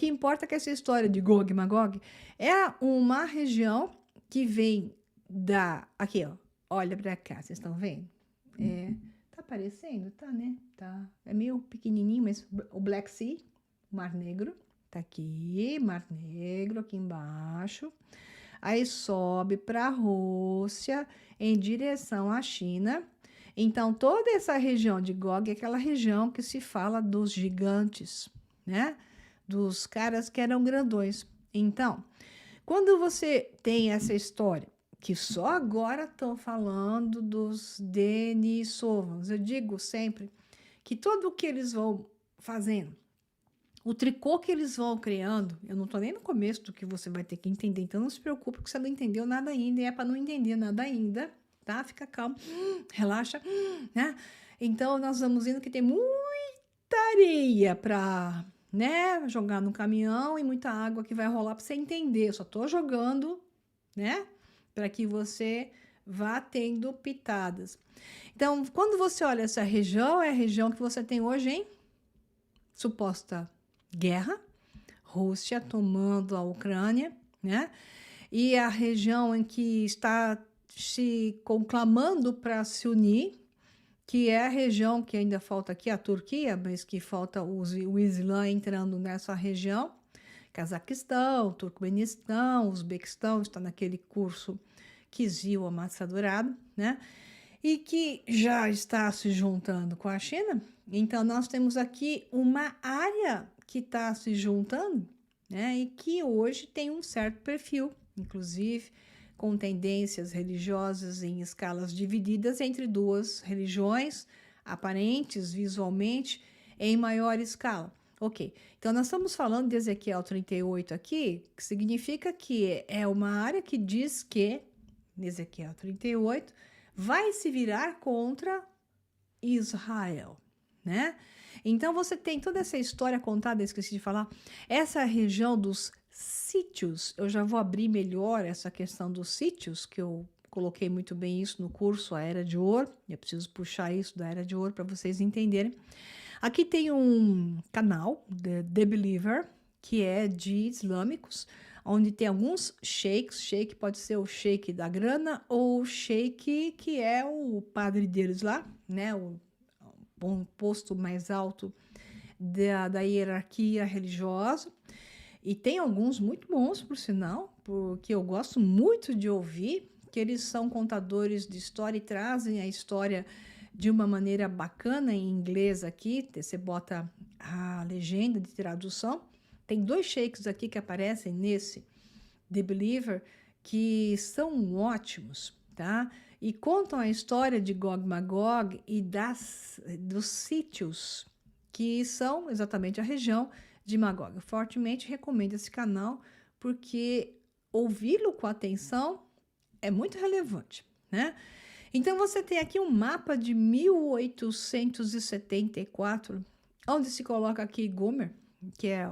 que importa é que essa história de Gog e Magog é uma região que vem da... Aqui, ó. Olha pra cá, vocês estão vendo? Tá aparecendo? Tá, né? Tá. É meio pequenininho, mas o Black Sea, o Mar Negro, tá aqui, Mar Negro, aqui embaixo. Aí sobe para a Rússia em direção à China. Então, toda essa região de Gog é aquela região que se fala dos gigantes, né? Dos caras que eram grandões. Então, quando você tem essa história, que só agora estão falando dos Denisovans, eu digo sempre que tudo o que eles vão fazendo, o tricô que eles vão criando, eu não estou nem no começo do que você vai ter que entender, então não se preocupe porque você não entendeu nada ainda, e é para não entender nada ainda, tá? Fica calmo, relaxa, né? Então nós vamos indo que tem muita areia para, né, jogar no caminhão e muita água que vai rolar para você entender. Eu só estou jogando, né, para que você vá tendo pitadas. Então, quando você olha essa região, é a região que você tem hoje em suposta guerra, Rússia tomando a Ucrânia, né? E a região em que está se conclamando para se unir, que é a região que ainda falta aqui, a Turquia, mas que falta o Islã entrando nessa região, Cazaquistão, Turcomenistão, Uzbequistão, está naquele curso Kizil, a Massa Dourada, né? E que já está se juntando com a China. Então, nós temos aqui uma área que está se juntando, né? E que hoje tem um certo perfil, inclusive com tendências religiosas em escalas divididas entre duas religiões, aparentes visualmente, em maior escala. Ok, então nós estamos falando de Ezequiel 38 aqui, que significa que é uma área que diz que, Ezequiel 38, vai se virar contra Israel, né? Então você tem toda essa história contada, esqueci de falar, essa região dos sítios, eu já vou abrir melhor essa questão dos sítios, que eu coloquei muito bem isso no curso A Era de Ouro, eu preciso puxar isso da Era de Ouro para vocês entenderem. Aqui tem um canal, The Believer, que é de islâmicos, onde tem alguns sheiks. Sheik pode ser o sheik da grana ou o sheik que é o padre deles lá, né? O posto mais alto da hierarquia religiosa. E tem alguns muito bons, por sinal, porque eu gosto muito de ouvir, que eles são contadores de história e trazem a história de uma maneira bacana em inglês aqui. Você bota a legenda de tradução. Tem 2 sheiks aqui que aparecem nesse The Believer que são ótimos, tá? E contam a história de Gog Magog e dos sítios que são exatamente a região de Magog. Eu fortemente recomendo esse canal porque ouvi-lo com atenção é muito relevante, né? Então você tem aqui um mapa de 1874, onde se coloca aqui Gomer, que é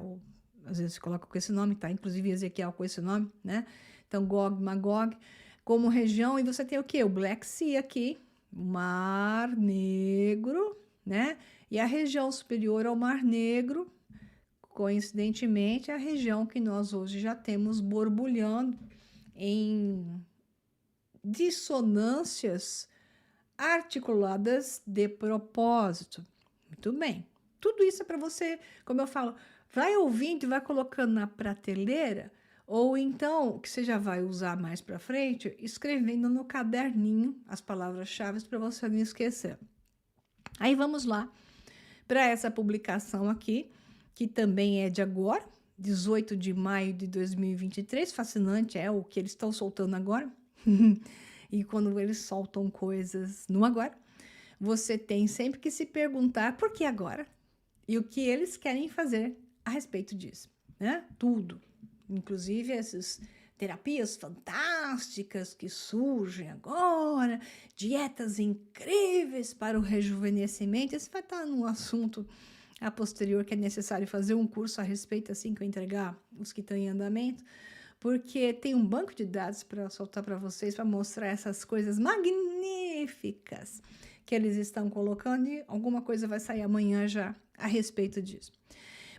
às vezes se coloca com esse nome, tá? Inclusive Ezequiel com esse nome, né? Então Gog, Magog, como região, e você tem o quê? O Black Sea aqui, Mar Negro, né? E a região superior ao Mar Negro, coincidentemente, é a região que nós hoje já temos borbulhando em dissonâncias articuladas de propósito. Muito bem. Tudo isso é para você, como eu falo, vai ouvindo e vai colocando na prateleira, ou então, que você já vai usar mais para frente, escrevendo no caderninho as palavras-chave para você não esquecer. Aí vamos lá para essa publicação aqui, que também é de agora, 18 de maio de 2023. Fascinante é o que eles estão soltando agora. E quando eles soltam coisas no agora, você tem sempre que se perguntar por que agora e o que eles querem fazer a respeito disso, né? Tudo, inclusive essas terapias fantásticas que surgem agora, dietas incríveis para o rejuvenescimento. Isso vai estar num assunto a posterior que é necessário fazer um curso a respeito assim que eu entregar os que estão em andamento, porque tem um banco de dados para soltar para vocês, para mostrar essas coisas magníficas que eles estão colocando, e alguma coisa vai sair amanhã já a respeito disso.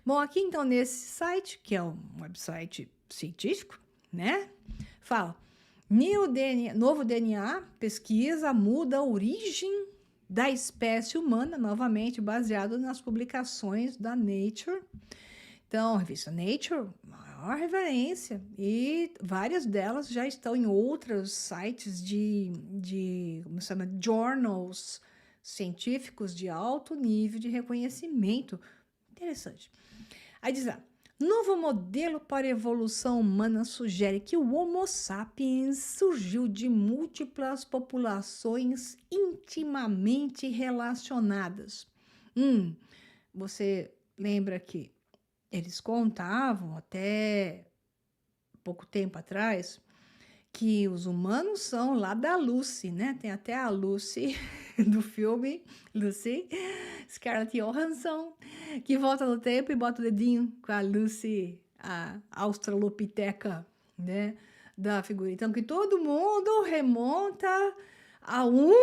Bom, aqui então nesse site, que é um website científico, né? Fala, novo DNA, pesquisa muda a origem da espécie humana, novamente baseado nas publicações da Nature. Então, a revista Nature, maior referência, e várias delas já estão em outros sites como se chama, journals científicos de alto nível de reconhecimento. Interessante. Aí diz lá, novo modelo para evolução humana sugere que o Homo sapiens surgiu de múltiplas populações intimamente relacionadas. Você lembra que eles contavam até pouco tempo atrás que os humanos são lá da Lucy, né? Tem até a Lucy do filme Lucy, Scarlett Johansson, que volta no tempo e bota o dedinho com a Lucy, a australopiteca, né? Da figura. Então, que todo mundo remonta a um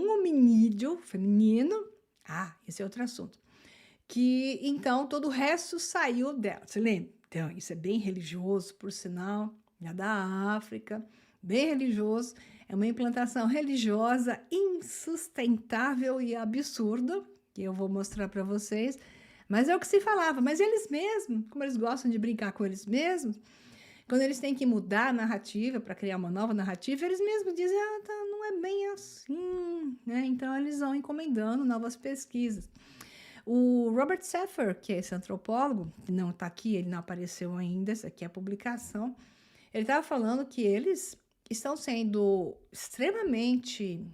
hominídeo feminino. Esse é outro assunto. Que então todo o resto saiu dela. Você lembra? Então, isso é bem religioso, por sinal, já da África, bem religioso. É uma implantação religiosa insustentável e absurda, que eu vou mostrar para vocês. Mas é o que se falava. Mas eles mesmos, como eles gostam de brincar com eles mesmos, quando eles têm que mudar a narrativa para criar uma nova narrativa, eles mesmos dizem, não é bem assim, né? Então, eles vão encomendando novas pesquisas. O Robert Saffer, que é esse antropólogo, que não está aqui, ele não apareceu ainda, essa aqui é a publicação, ele estava falando que eles estão sendo extremamente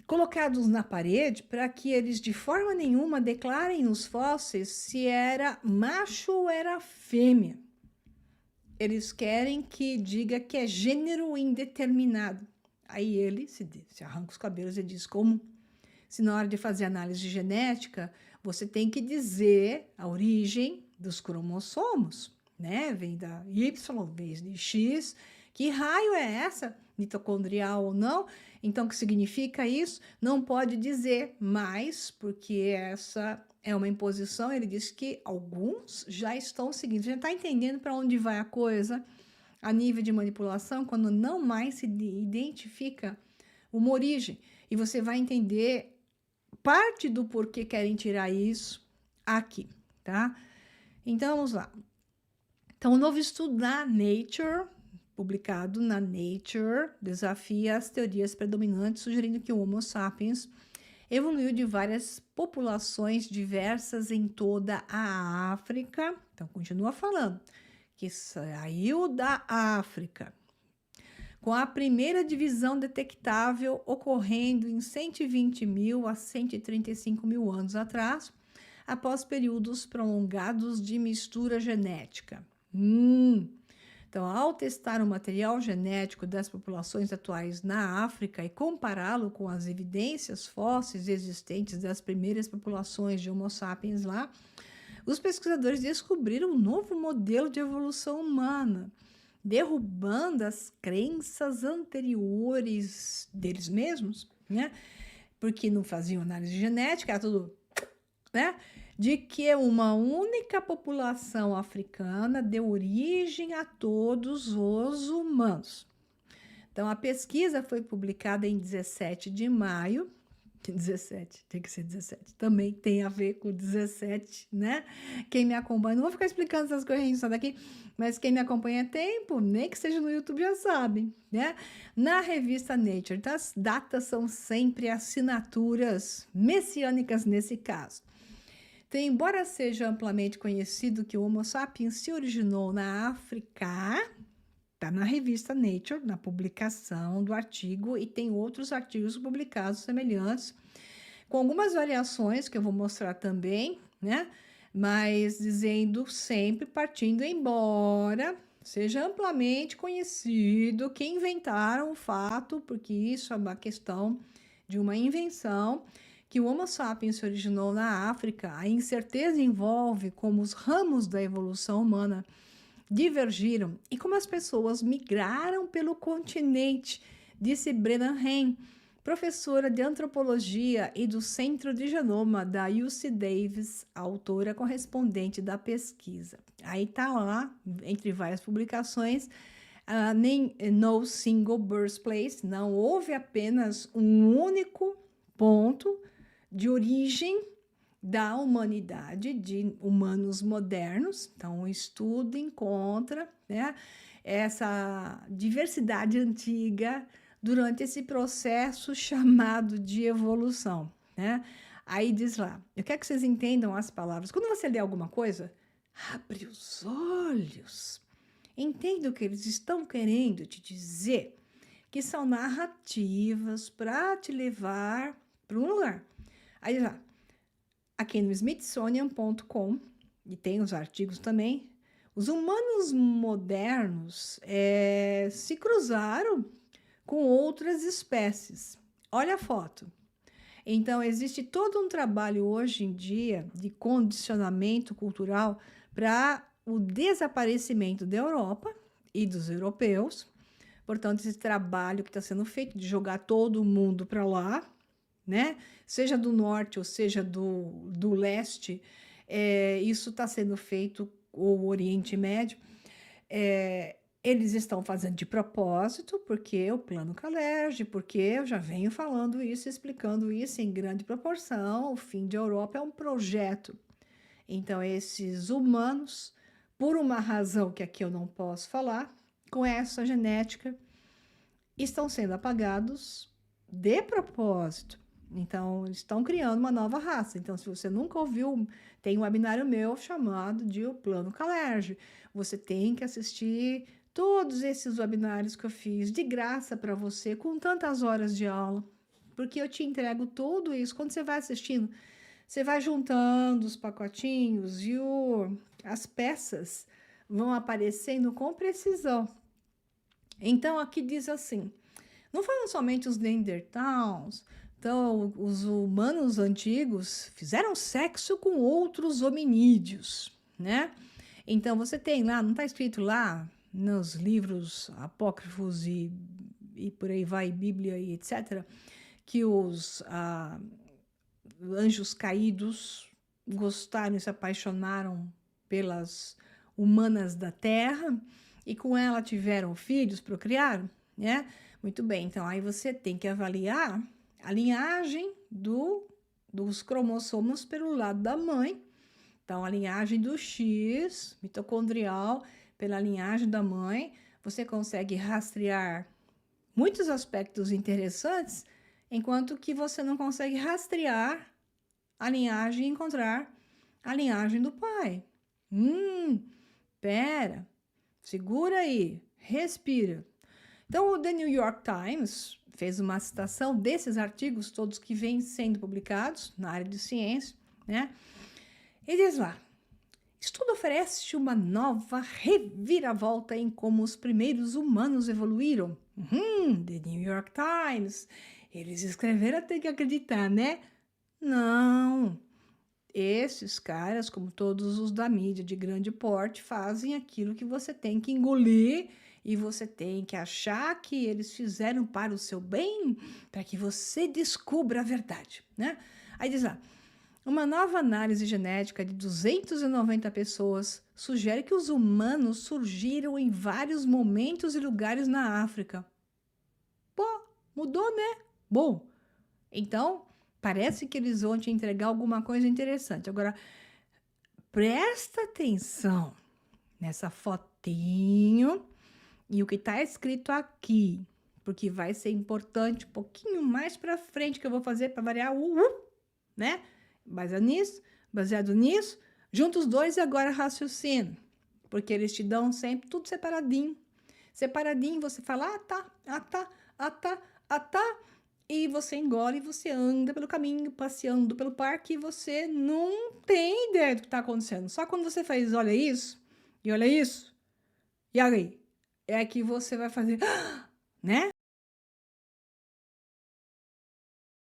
colocados na parede para que eles de forma nenhuma declarem nos fósseis se era macho ou era fêmea. Eles querem que diga que é gênero indeterminado. Aí ele se arranca os cabelos e diz como... Se na hora de fazer análise genética, você tem que dizer a origem dos cromossomos, né? Vem da Y, vem de X. Que raio é essa? Mitocondrial ou não? Então, o que significa isso? Não pode dizer mais, porque essa é uma imposição. Ele diz que alguns já estão seguindo. Já está entendendo para onde vai a coisa a nível de manipulação, quando não mais se identifica uma origem. E você vai entender parte do porquê querem tirar isso aqui, tá? Então, vamos lá. Então, um novo estudo da Nature, publicado na Nature, desafia as teorias predominantes, sugerindo que o Homo sapiens evoluiu de várias populações diversas em toda a África. Então, continua falando que saiu da África, com a primeira divisão detectável ocorrendo em 120 mil a 135 mil anos atrás, após períodos prolongados de mistura genética. Então, ao testar o material genético das populações atuais na África e compará-lo com as evidências fósseis existentes das primeiras populações de Homo sapiens lá, os pesquisadores descobriram um novo modelo de evolução humana, derrubando as crenças anteriores deles mesmos, né? Porque não faziam análise genética, era tudo, né? De que uma única população africana deu origem a todos os humanos. Então, a pesquisa foi publicada em 17 de maio. 17, tem que ser 17. Também tem a ver com 17, né? Quem me acompanha, não vou ficar explicando essas coisas só daqui, mas quem me acompanha há tempo, nem que seja no YouTube, já sabe, né? Na revista Nature, então, as datas são sempre assinaturas messiânicas nesse caso. Então, embora seja amplamente conhecido que o Homo sapiens se originou na África, está na revista Nature, na publicação do artigo, e tem outros artigos publicados semelhantes, com algumas variações que eu vou mostrar também, né? Mas dizendo sempre, partindo embora, seja amplamente conhecido que inventaram o fato, porque isso é uma questão de uma invenção, que o Homo sapiens se originou na África. A incerteza envolve como os ramos da evolução humana divergiram e como as pessoas migraram pelo continente, disse Brennan Hain, professora de antropologia e do Centro de Genoma da UC Davis, autora correspondente da pesquisa. Aí tá lá, entre várias publicações, nem no single birthplace, não houve apenas um único ponto de origem da humanidade, de humanos modernos. Então, o estudo encontra, né, essa diversidade antiga durante esse processo chamado de evolução, né? Aí diz lá, eu quero que vocês entendam as palavras. Quando você lê alguma coisa, abre os olhos. Entenda o que eles estão querendo te dizer, que são narrativas para te levar para um lugar. Aí lá, aqui no Smithsonian.com, e tem os artigos também, os humanos modernos se cruzaram com outras espécies. Olha a foto. Então, existe todo um trabalho hoje em dia de condicionamento cultural para o desaparecimento da Europa e dos europeus. Portanto, esse trabalho que está sendo feito de jogar todo mundo para lá, né? Seja do norte ou seja do leste, isso está sendo feito, o Oriente Médio, eles estão fazendo de propósito, porque o Plano Kalergi, porque eu já venho falando isso, explicando isso em grande proporção, o fim de Europa é um projeto. Então, esses humanos, por uma razão que aqui eu não posso falar, com essa genética, estão sendo apagados de propósito. Então, eles estão criando uma nova raça. Então, se você nunca ouviu, tem um webinário meu chamado de O Plano Kalergi. Você tem que assistir todos esses webinários que eu fiz de graça para você, com tantas horas de aula, porque eu te entrego tudo isso. Quando você vai assistindo, você vai juntando os pacotinhos e as peças vão aparecendo com precisão. Então, aqui diz assim, não foram somente os Neanderthals, então, os humanos antigos fizeram sexo com outros hominídeos, né? Então, você tem lá, não está escrito lá nos livros apócrifos e por aí vai, Bíblia e etc., que os anjos caídos gostaram e se apaixonaram pelas humanas da terra e com ela tiveram filhos, procriaram, né? Muito bem, então aí você tem que avaliar a linhagem dos cromossomos pelo lado da mãe. Então, a linhagem do X mitocondrial pela linhagem da mãe, você consegue rastrear muitos aspectos interessantes, enquanto que você não consegue rastrear a linhagem e encontrar a linhagem do pai. Pera, segura aí, respira. Então, o The New York Times fez uma citação desses artigos, todos que vêm sendo publicados na área de ciência, né? E diz lá, estudo oferece uma nova reviravolta em como os primeiros humanos evoluíram. The New York Times, eles escreveram, tem que acreditar, né? Não, esses caras, como todos os da mídia de grande porte, fazem aquilo que você tem que engolir e você tem que achar que eles fizeram para o seu bem, para que você descubra a verdade, né? Aí diz lá, uma nova análise genética de 290 pessoas sugere que os humanos surgiram em vários momentos e lugares na África. Pô, mudou, né? Bom, então parece que eles vão te entregar alguma coisa interessante. Agora, presta atenção nessa fotinho e o que está escrito aqui, porque vai ser importante um pouquinho mais para frente que eu vou fazer para variar né? Baseado nisso, junta os dois e agora raciocina, porque eles te dão sempre tudo separadinho. Separadinho, você fala, e você engole, e você anda pelo caminho, passeando pelo parque, e você não tem ideia do que está acontecendo. Só quando você faz, olha isso, e olha isso, e aí, é que você vai fazer, né?